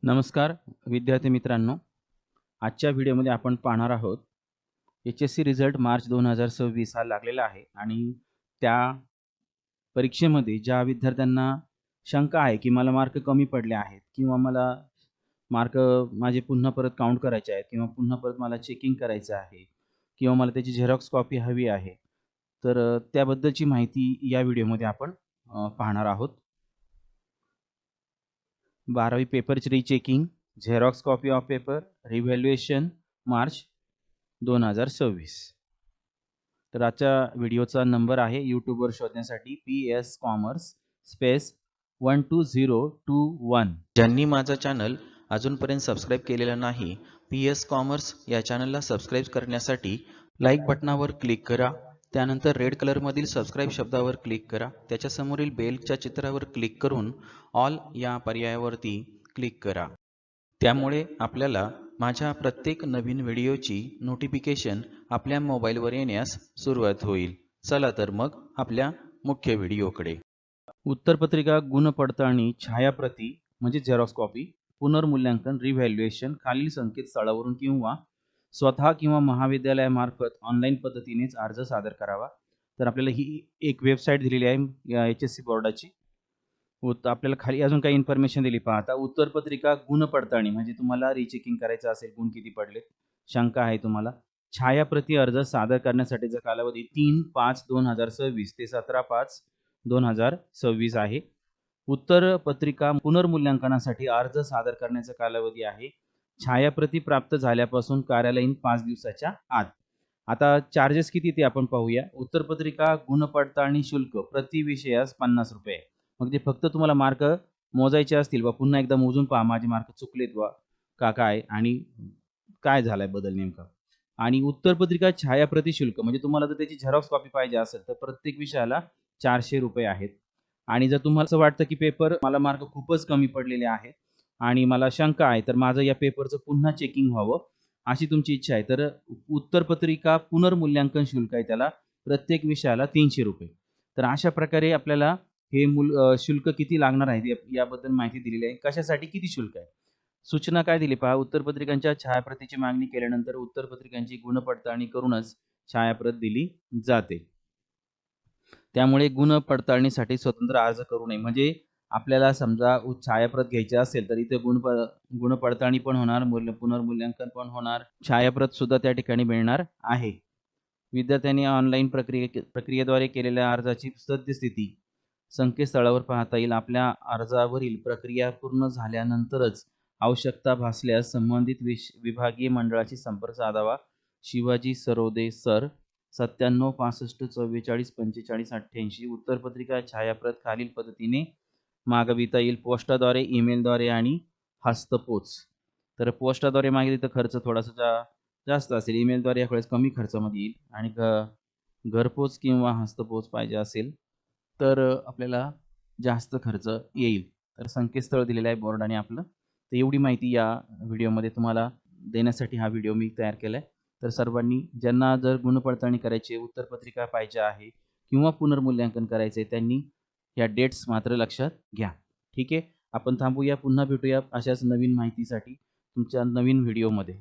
नमस्कार विद्यार्थी मित्रांनो, आजच्या व्हिडिओमध्ये आपण पाहणार आहोत HSC रिझल्ट मार्च 2026 हा लागलेला आहे आणि त्या परीक्षेमध्ये ज्या विद्यार्थ्यांना शंका आहे की मला मार्क कमी पडले आहेत किंवा मला मार्क माझे पुन्हा परत काउंट करायचे आहेत किंवा पुन्हा परत मला चेकिंग करायचं आहे किंवा मला त्याची झेरॉक्स कॉपी हवी आहे, तर त्याबद्दलची माहिती या व्हिडिओमध्ये आपण पाहणार आहोत. 12वी पेपरची rechecking, Xerox copy of paper, revaluation March 2026. तर आजच्या व्हिडिओचा नंबर आहे यूट्यूबवर शोधण्यासाठी PS कॉमर्स स्पेस 12021. ज्यांनी माझा चॅनल अजूनपर्यंत सबस्क्राईब केलेला नाही, PS कॉमर्स या चॅनलला सबस्क्राईब करण्यासाठी लाईक बटनावर क्लिक करा. त्यानंतर रेड कलरमधील सबस्क्राईब शब्दावर क्लिक करा. त्याच्यासमोरील बेलच्या चित्रावर क्लिक करून ऑल या पर्यायावरती क्लिक करा. त्यामुळे आपल्याला माझ्या प्रत्येक नवीन व्हिडिओची नोटिफिकेशन आपल्या मोबाईलवर येण्यास सुरुवात होईल. चला तर मग आपल्या मुख्य व्हिडिओकडे. उत्तरपत्रिका गुणपडताळणी, छायाप्रती म्हणजे झेरॉक्स कॉपी, पुनर्मूल्यांकन, रिव्हॅल्युएशन खालील संकेतस्थळावरून किंवा स्वतः किंवा महाविद्यालयामार्फत ऑनलाईन पद्धतीनेच अर्ज सादर करावा. तर आपल्याला ही एक वेबसाईट दिलेली आहे या HSC बोर्डाची. आपल्याला खाली अजून काही इन्फॉर्मेशन दिली पहा. आता उत्तरपत्रिका गुणपडताळणी म्हणजे तुम्हाला रिचेकिंग करायचं असेल, गुण किती पडलेत, शंका आहे तुम्हाला. छायाप्रती अर्ज सादर करण्यासाठीचा कालावधी 3/5/2026 ते 17/5/2026 आहे. उत्तरपत्रिका पुनर्मूल्यांकनासाठी अर्ज सादर करण्याचा कालावधी आहे छायाप्रती प्राप्त झाल्यापासून कार्यालयीन 5 दिवसाच्या आत. आता चार्जेस किती ते आपण पाहूया. उत्तरपत्रिका गुणपडताळणी शुल्क प्रति विषयास 50 रुपये. मग ते फक्त तुम्हाला मार्क मोजायचे असतील वा पुन्हा एकदा मोजून पहा माझे मार्क चुकलेत वा का काय आणि काय झालाय बदल नेमका. आणि उत्तरपत्रिका छायाप्रती शुल्क म्हणजे तुम्हाला जर त्याची झेरॉक्स कॉपी पाहिजे असेल तर प्रत्येक विषयाला 400 रुपये आहेत. आणि जर तुम्हाला असं वाटतं की पेपर मला मार्क खूपच कमी पडलेले आहेत आणि मला शंका आहे तर माझं या पेपरचं पुन्हा चेकिंग व्हावं अशी तुमची इच्छा आहे, तर उत्तरपत्रिका पुनर्मूल्यांकन शुल्क आहे त्याला प्रत्येक विषयाला 300 रुपये. तर अशा प्रकारे आपल्याला हे शुल्क किती लागणार आहे याबद्दल माहिती दिलेली आहे. कशासाठी किती शुल्क आहे, सूचना काय दिली पहा. उत्तरपत्रिकांच्या छायाप्रतीची मागणी केल्यानंतर उत्तरपत्रिकांची गुणपडताळणी करूनच छायाप्रत दिली जाते. त्यामुळे गुणपडताळणीसाठी स्वतंत्र अर्ज करू नये. म्हणजे आपल्याला समजा छायाप्रत घ्यायची असेल तर इथे गुणपडताळणी पण होणार, पुनर्मूल्यांकन पण होणार, छायाप्रत सुद्धा त्या ठिकाणी मिळणार आहे. विद्यार्थ्यांनी ऑनलाईन प्रक्रियेद्वारे केलेल्या अर्जाची सद्यस्थिती संकेतस्थळावर पाहता येईल. आपल्या अर्जावरील प्रक्रिया पूर्ण झाल्यानंतरच आवश्यकता भासल्यास संबंधित विभागीय मंडळाशी संपर्क साधावा. शिवाजी सरोदे सर, 97 65 44 45 88. उत्तरपत्रिका छायाप्रत खालील पद्धतीने मागविता येईल: पोस्टाद्वारे, ईमेलद्वारे आणि हस्तपोच. तर पोस्टाद्वारे मागितली तर खर्च थोडासा जास्त असेल, ईमेलद्वारे यावेळेस कमी खर्चामध्ये येईल आणि घरपोच किंवा हस्तपोच पाहिजे असेल तर आपल्याला जास्त खर्च येईल. तर संकेतस्थळ दिलेलं आहे बोर्डाने आपलं. तर एवढी माहिती या व्हिडिओमध्ये तुम्हाला देण्यासाठी हा व्हिडिओ मी तयार केला आहे. तर सर्वांनी ज्यांना जर गुणपडताळणी करायची, उत्तरपत्रिका पाहिजे आहे किंवा पुनर्मूल्यांकन करायचे आहे त्यांनी या डेट्स मात्र लक्षात घ्या. ठीक आहे, आपण थांबूया, पुन्हा भेटूया अशाच नवीन माहितीसाठी तुमच्या नवीन व्हिडिओमध्ये.